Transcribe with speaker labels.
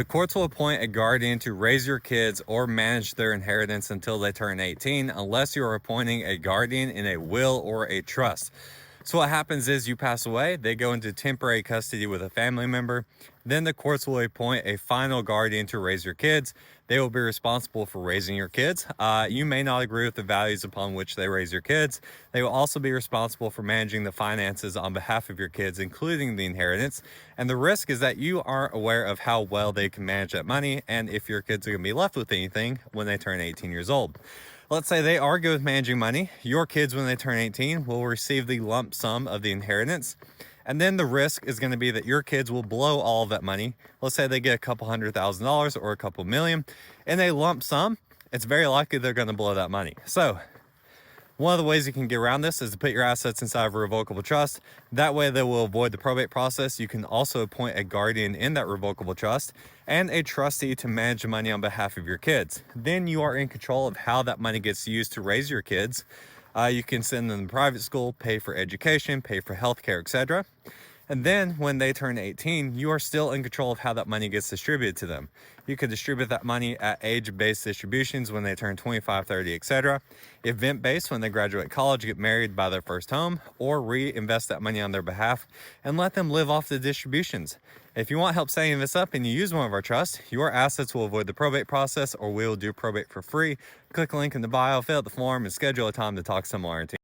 Speaker 1: The courts will appoint a guardian to raise your kids or manage their inheritance until they turn 18, unless you are appointing a guardian in a will or a trust. So what happens is you pass away, they go into temporary custody with a family member. Then the courts will appoint a final guardian to raise your kids. They will be responsible for raising your kids. You may not agree with the values upon which they raise your kids. They will also be responsible for managing the finances on behalf of your kids, including the inheritance. And the risk is that you aren't aware of how well they can manage that money and if your kids are going to be left with anything when they turn 18 years old. Let's say they are good with managing money. Your kids, when they turn 18, will receive the lump sum of the inheritance. And then the risk is going to be that your kids will blow all of that money. Let's say they get a couple $100,000 or a couple million in a lump sum. It's very likely they're going to blow that money. So one of the ways you can get around this is to put your assets inside of a revocable trust. That way they will avoid the probate process. You can also appoint a guardian in that revocable trust and a trustee to manage the money on behalf of your kids. Then you are in control of how that money gets used to raise your kids. You can send them to private school, pay for education, pay for healthcare, etc. And then when they turn 18, you are still in control of how that money gets distributed to them. You could distribute that money at age-based distributions when they turn 25, 30, etc. Event-based when they graduate college, get married, buy their first home, or reinvest that money on their behalf and let them live off the distributions. If you want help setting this up and you use one of our trusts, your assets will avoid the probate process, or we will do probate for free. Click the link in the bio, fill out the form, and schedule a time to talk to someone on our team.